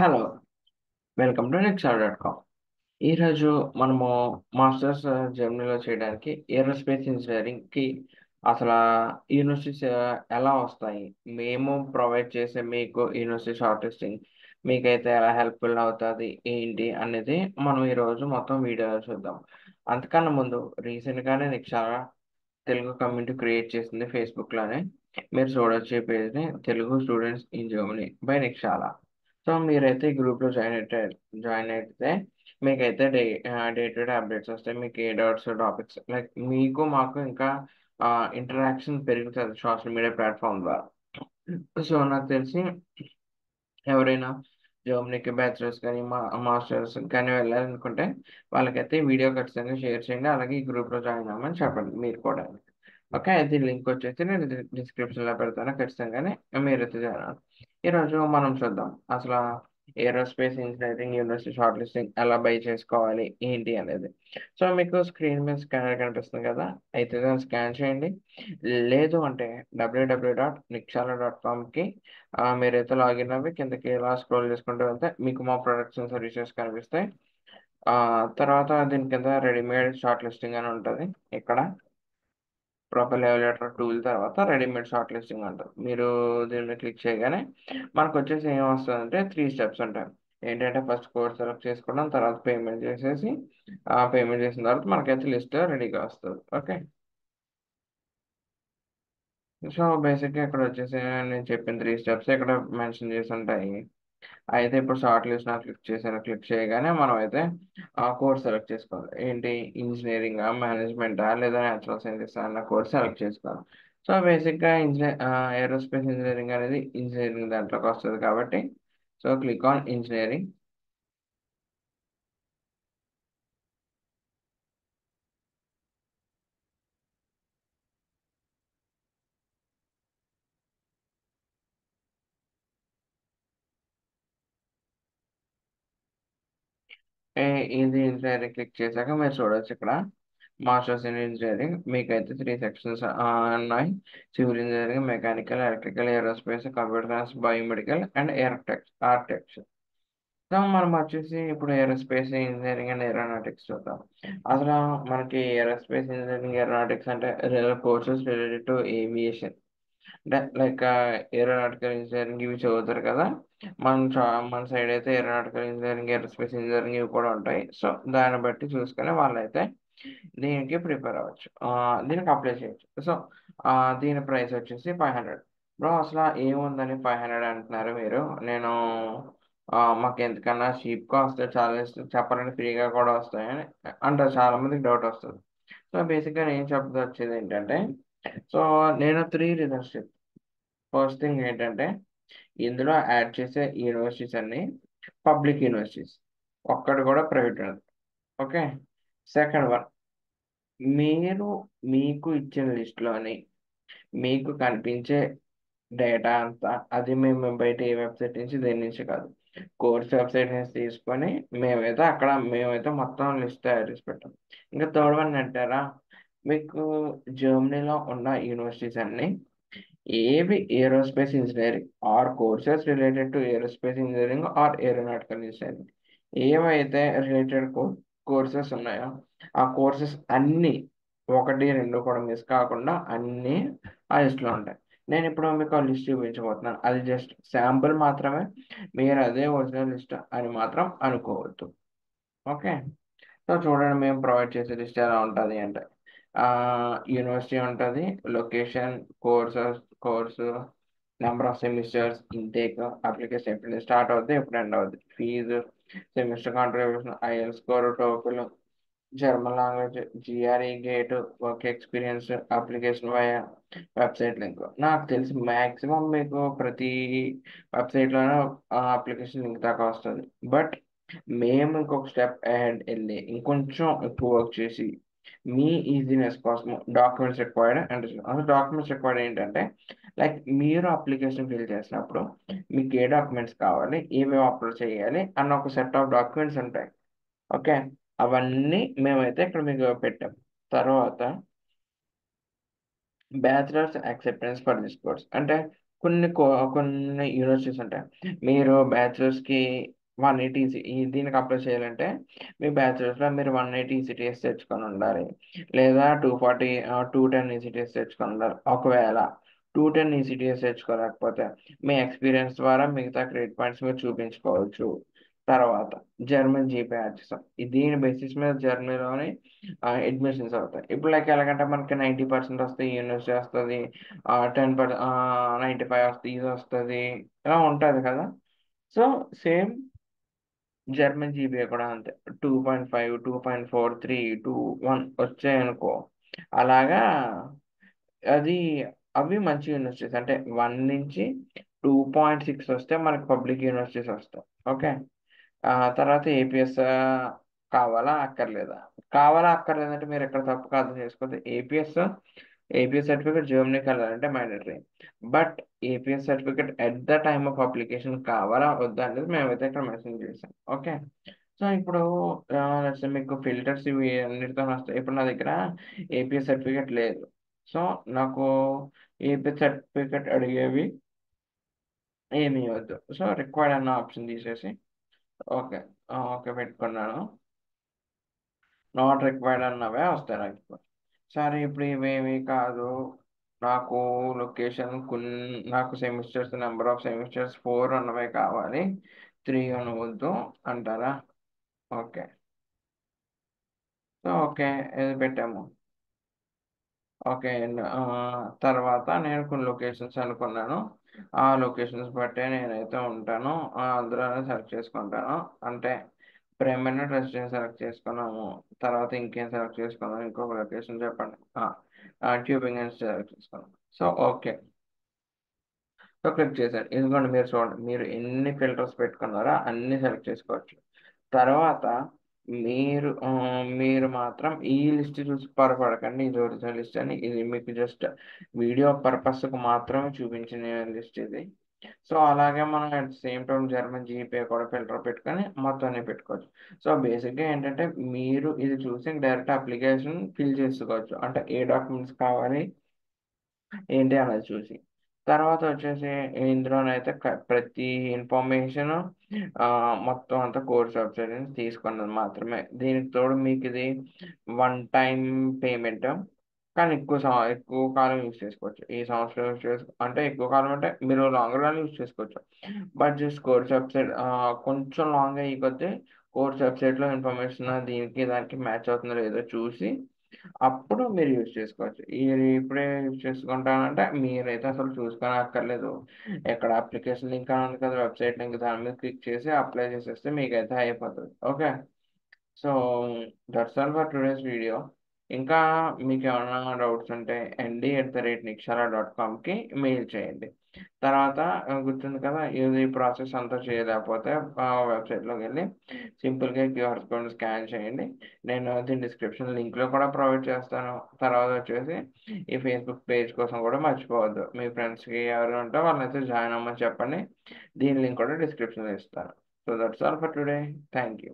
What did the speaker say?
Hello! Welcome to నెక్స్ట్‌ఆర్.కామ్. ఈరోజు మనము masters జర్మనీలో చేయడానికి ఏరోస్పేస్ ఇంజినీరింగ్‌కి అసలా యూనివర్సిటీస్ ఎలా వస్తాయి? మేము ప్రొవైడ్ చేసే మీకు యూనివర్సిటీ షార్ట్ లిస్టింగ్ మీకైతే ఎలా హెల్ప్‌ఫుల్ అవుతది? ఏంటి? అనేది మనం ఈరోజు మొత్తం వీడియోలో చూద్దాం. అంతకన్నా ముందు రీసెంట్‌గానే నెక్స్ట్‌ఆర్ తెలుగు కమ్యూనిటీ క్రియేట్ చేసింది ఫేస్‌బుక్‌లోనే. మీరు చూడొచ్చు ఈ పేజ్‌ని Telugu students in Germany by Nikshala. So, మీరైతే ఈ గ్రూప్‌లో జాయిన్ అయితే మీకైతే డే టు డే అప్డేట్స్ వస్తాయి. మీకు ఏ డౌట్స్, టాపిక్స్ లైక్ మీకు మాకు ఇంకా ఇంటరాక్షన్ పెరుగుతది సోషల్ మీడియా ప్లాట్‌ఫార్మ్ ద్వారా. సో, నాకు తెలిసి ఎవరైనా జర్మనీకి బ్యాచిలర్స్ కానీ, మాస్టర్స్ కానీ వెళ్ళాలనుకుంటే వాళ్ళకైతే ఈ వీడియో ఖచ్చితంగా షేర్ చేయండి. అలాగే ఈ గ్రూప్‌లో జాయిన్ అవ్వమని చెప్పండి మీరు కూడా. ఓకే. దీని లింక్ వచ్చేసి నేను డిస్క్రిప్షన్‌లో పెడతాను. ఖచ్చితంగానే మీరైతే జాయిన్ అవ్వండి. ఈరోజు మనం చూద్దాం. అసలా aerospace engineering university short listing ఎలా బై చేసుకోవాలి? ఏంటి అనేది. సో, మీకు స్క్రీన్ మీద స్కానర్ కనిపిస్తుంది కదా! అయితే దాన్ని స్కాన్ చేయండి. లేదు అంటే www.nikshala.comకి మీరైతే లాగిన్ అవ్వి కిందకి ఇలా స్క్రోల్ చేసుకుంటూ వెళ్తే మీకు మా ప్రొడక్ట్స్ అండ్ సర్వీసెస్ కనిపిస్తాయి. తర్వాత దీని కింద రెడీమేడ్ షార్ట్ లిస్టింగ్ అని ఉంటది ఇక్కడ. ప్రొఫైల్ ఎవాల్యుయేటర్ టూల్ తర్వాత రెడీమేడ్ షార్ట్ లిస్టింగ్ అంటారు. మీరు దీని మీద క్లిక్ చేయగానే మనకొచ్చేసి ఏమొస్తదంటే 3 స్టెప్స్ ఉంటాయి. ఏంటంటే ఫస్ట్ కోర్స్ సెలెక్ట్ చేసుకోవడం, తర్వాత పేమెంట్ చేసేసి పేమెంట్ చేసిన తర్వాత మనకైతే లిస్ట్ రెడీగా వస్తది. ఓకే. సో, బేసిక్‌గా ఇక్కడొచ్చేసి నేను చెప్పిన 3 స్టెప్స్ ఇక్కడ మెన్షన్ చేసుంటాయి. అయితే ఇప్పుడు షార్ట్ లిస్ట్ మీద క్లిక్ చేశాను. క్లిక్ చేయగానే మనమైతే ఆ కోర్స్ సెలెక్ట్ చేసుకోవాలి. ఏంటి ఇంజినీరింగా? మేనేజ్మెంటా? లేదా నేచురల్ సైన్సెసా? అన్న కోర్స్ సెలెక్ట్ చేసుకోవాలి. సో, బేసిక్‌గా ఏరోస్పేస్ ఇంజినీరింగ్ అనేది ఇంజినీరింగ్ దాంట్లోకొస్తది కాబట్టి సో, క్లిక్ ఆన్ ఇంజినీరింగ్. ఏ ఇది ఇంజినీరింగ్ క్లిక్ చేశాక మీరు చూడొచ్చు ఇక్కడ మాస్టర్స్ ఇన్ ఇంజినీరింగ్ మీకైతే 3 సెక్షన్స్ ఉన్నాయి. Civil engineering, mechanical, electrical, aerospace, computer science, biomedical and architecture. So, మనం వచ్చేసి ఇప్పుడు ఏరోస్పేస్ ఇంజినీరింగ్ అండ్ ఏరోనాటిక్స్ చూద్దాం. అసలు మనకి ఏరోస్పేస్ ఇంజినీరింగ్, ఏరోనాటిక్స్ అంటే కోర్సెస్ రిలేటెడ్ టు ఏవియేషన్. అంటే లైక్ ఏరోనాటికల్ ఇంజినీరింగ్ ఇవి చదువుతారు కదా! మన సైడ్ అయితే ఏరోనాటికల్ ఇంజినీరింగ్, ఏరోస్పేస్ ఇంజినీరింగ్ ఇవి కూడా ఉంటాయి. సో, దాన్ని బట్టి చూసుకొని వాళ్ళైతే దీనికి ప్రిపేర్ అవ్వచ్చు. దీనికి అప్లై చేయొచ్చు. సో, దీని ప్రైస్ వచ్చేసి 500. బ్రో అసల ఏముందని 500 అంటున్నారు మీరు? నేను మాకెందుకన్నా చీప్‌గా వస్తే చాలా ఇష్టం. చెప్పాలంటే ఫ్రీగా కూడా వస్తాయని అంటారు చాలామందికి డౌట్ వస్తది. సో, బేసిక్‌గా నేను చెప్పదలిచేదేంటంటే సో, నేను 3 రీజన్స్ చెప్తా. ఫస్ట్ థింగ్ ఏంటంటే, ఇందులో యాడ్ చేసే యూనివర్సిటీస్ అన్నీ పబ్లిక్ యూనివర్సిటీస్. ఒక్కటి కూడా ప్రైవేట్ ఉండదు. ఓకే. సెకండ్ వన్ మీరు మీకు ఇచ్చిన లిస్ట్‌లోని మీకు కనిపించే డేటా అంతా అది మేము బయట ఏ వెబ్‌సైట్ నుంచి దేని నుంచి కాదు. కోర్స్ వెబ్‌సైట్ నుంచి తీసుకొని మేమైతే మొత్తం లిస్ట్ తయారు చేసి పెట్టాం. ఇంకా థర్డ్ వన్ అంటారా, మీకు జర్మనీలో ఉన్న యూనివర్సిటీస్ అన్నీ ఏవి aerospace engineering or courses related to aerospace engineering or aeronautical engineering ఏవైతే రిలేటెడ్ కోర్సెస్ ఉన్నాయో ఆ కోర్సెస్ అన్నీ 1, 2 కూడా మిస్ కాకుండా అన్నీ ఆ లిస్ట్‌లో ఉంటాయి. నేనిప్పుడు మీకు ఆ లిస్ట్ చూపించబోతున్నాను. అది జస్ట్ శాంపుల్ మాత్రమే. మీరు అదే ఒరిజినల్ లిస్ట్ అని మాత్రం అనుకోవద్దు. ఓకే. సో, చూడండి మేము ప్రొవైడ్ చేసే లిస్ట్ ఎలా ఉంటది అంటే యూనివర్సిటీ ఉంటది. Location, course, number of semesters, intake, application ఎప్పుడు స్టార్ట్ అవుద్ది, ఎప్పుడు ఎండ్ అవుద్ది, ఫీజు, సెమిస్టర్ కాంట్రిబ్యూషన్, ఐఎల్ score, TOEFL, German language, GRE GATE, work experience, application via website link. నాకు తెలిసి మాక్సిమం మీకు ప్రతి వెబ్సైట్‌లోనూ అప్లికేషన్ లింక్ దాకా వస్తది. బట్ మేము ఇంకొక స్టెప్ అహెడ్ ఎళ్లి ఇంకొంచెం ఎక్కువ వర్క్ చేసి మీ ఈజీనెస్ కోసం డాక్యుమెంట్స్ రిక్వైర్డ్ అంటే అసలు డాక్యుమెంట్స్ రిక్వైర్డ్ ఏంటంటే లైక్ మీరు అప్లికేషన్ ఫిల్ చేసినప్పుడు మీకు ఏ డాక్యుమెంట్స్ కావాలి, ఏమేమి అప్లోడ్ చేయాలి అన్న ఒక సెట్ ఆఫ్ డాక్యుమెంట్స్ ఉంటాయి. ఓకే. అవన్నీ మేమైతే ఇక్కడ మీకు పెట్టాం. తర్వాత bachelors acceptance for this course అంటే కొన్ని యూనివర్సిటీస్ ఉంటాయి. మీరు బ్యాచిలర్స్కి 180 దీనికి అప్లై చేయాలంటే మీ బ్యాచిలర్స్లో మీరు 180 ఈసీటీఎస్ తెచ్చుకొని ఉండాలి, లేదా 240 210 ఈసీటీఎస్ తెచ్చుకొని ఉండాలి. ఒకవేళ 210 ఈసీటీఎస్ తెచ్చుకోలేకపోతే మీ ఎక్స్పీరియన్స్ ద్వారా మిగతా క్రెడిట్ పాయింట్స్ మీరు చూపించుకోవచ్చు. తర్వాత జర్మన్ జీపీఆర్టీస్, దీని బేసిస్ మీద జర్మనీలోని అడ్మిషన్స్ అవుతాయి. ఇప్పుడు లైక్ ఎలాగంటే మనకి 90% వస్తే యూనివర్సిటీ వస్తుంది, 95 వస్తే ఇది వస్తుంది, ఇలా ఉంటుంది కదా. సో సేమ్ జర్మన్ జీబీఏ కూడా అంతే. 2.5, 2.4, 3, 2, 1 వచ్చాయనుకో, అలాగా అది అవి మంచి యూనివర్సిటీస్. అంటే 1 నుంచి 2.6 వస్తే మనకి పబ్లిక్ యూనివర్సిటీస్ వస్తాయి. ఓకే. తర్వాత ఏపీఎస్ కావాలా అక్కర్లేదా? కావాలా అక్కర్లేదంటే మీరు ఎక్కడ తప్పుగా అర్థం చేసుకోవద్దు. ఏపీఎస్ సర్టిఫికేట్ జర్మనీకి వెళ్ళాలంటే mandatory. But APS certificate at the time of application కావాలా వద్దా అనేది మేమైతే ఇక్కడ మెన్షన్ చేసాం. ఓకే. సో ఇప్పుడు మీకు ఫిల్టర్స్ ఇవి అన్నిటితో వస్తాయి. ఇప్పుడు నా దగ్గర ఏపీఎస్ సర్టిఫికేట్ లేదు. సో నాకు ఏపీఎస్ సర్టిఫికేట్ అడిగేవి ఏమీ వద్దు. సో రిక్వైర్డ్ అన్న ఆప్షన్ తీసేసి ఓకే, ఓకే పెట్టుకున్నాను. నాట్ రిక్వైర్డ్ అన్నవే వస్తాయి నాకు ఇప్పుడు. సరే ఇప్పుడు ఇవేమీ కాదు, నాకు లొకేషన్ నాకు సెమిస్టర్స్, నెంబర్ ఆఫ్ సెమిస్టర్స్ 4 ఉన్నవే కావాలి, 3 అనవద్దు అంటారా? ఓకే. సో ఓకే, ఇది పెట్టాము. ఓకే. తర్వాత నేను కొన్ని లొకేషన్స్ అనుకున్నాను. ఆ లొకేషన్స్ బట్టే నేనైతే ఉంటాను. అందులోనే సెలెక్ట్ చేసుకుంటాను. అంటే పర్మనెంట్ రెసిడెన్స్ సెలెక్ట్ చేసుకున్నాము. తర్వాత ఇంకేం సెలెక్ట్ చేసుకున్నాము, ఇంకొక లొకేషన్ చెప్పండి. ట్యూబింగ్ అని సెలెక్ట్ చేసుకున్నాం. సో ఓకే, సో క్లిక్ చేశాను. ఇదిగోండి మీరు చూడండి, మీరు ఎన్ని ఫిల్టర్స్ పెట్టుకున్నారో అన్ని సెలెక్ట్ చేసుకోవచ్చు. తర్వాత మీరు మాత్రం ఈ లిస్ట్ చూసి పొరపడకండి. ఇది ఒరిజినల్ లిస్ట్ అని. ఇది మీకు జస్ట్ వీడియో పర్పస్కి మాత్రమే చూపించిన లిస్ట్ ఇది. సో అలాగే మనం at same time German GPay కూడా ఫిల్టర్ పెట్టుకొని మొత్తం అన్ని పెట్టుకోవచ్చు. సో బేసిక్గా ఏంటంటే మీరు ఇది చూసి డైరెక్ట్ అప్లికేషన్ ఫిల్ చేసుకోవచ్చు. అంటే ఏ డాక్యుమెంట్స్ కావాలి ఏంటి అన్నది చూసి. తర్వాత వచ్చేసి ఇందులోనైతే ప్రతి ఇన్ఫర్మేషన్ మొత్తం అంతా కోర్స్ వెబ్సైట్ నుంచి తీసుకున్నది మాత్రమే. దీనికి తోడు మీకు ఇది 1 టైం పేమెంట్, కానీ ఎక్కువ కాలం యూజ్ చేసుకోవచ్చు. ఈ సంవత్సరం యూజ్ అంటే ఎక్కువ కాలం అంటే మీరు లాంగ్ రన్ యూజ్ చేసుకోవచ్చు. బట్ జస్ట్ కోర్స్ వెబ్సైట్ కొంచెం లాంగ్ అయ్యి కొద్దీ కోర్స్ వెబ్సైట్లో ఇన్ఫర్మేషన్ దీనికి దానికి మ్యాచ్ అవుతుందో లేదో చూసి అప్పుడు మీరు యూజ్ చేసుకోవచ్చు. ఇది ఇప్పుడే యూజ్ చేసుకుంటానంటే మీరైతే అసలు చూసుకొని అక్కర్లేదు. ఎక్కడ అప్లికేషన్ లింక్ అని ఉంది కదా, వెబ్సైట్ లింక్, దాని మీద క్లిక్ చేసి అప్లై చేసేస్తే మీకైతే అయిపోతుంది. Okay. So that's all for today's video. ఇంకా మీకు ఏమైనా డౌట్స్ ఉంటే nd@nikshala.comకి మెయిల్ చేయండి. తర్వాత గుర్తుంది కదా, ఇది ప్రాసెస్ అంతా చేయలేకపోతే వెబ్సైట్లోకి వెళ్ళి సింపుల్గా క్యూఆర్ కోడ్ స్కాన్ చేయండి. నేను దీని డిస్క్రిప్షన్ లింక్లో కూడా ప్రొవైడ్ చేస్తాను. తర్వాత వచ్చేసి ఈ ఫేస్బుక్ పేజ్ కోసం కూడా మర్చిపోవద్దు. మీ ఫ్రెండ్స్కి ఎవరు ఉంటే వాళ్ళైతే జాయిన్ అవ్వమని చెప్పండి. దీని లింక్ కూడా డిస్క్రిప్షన్లో ఇస్తాను. So that's all for today. Thank you.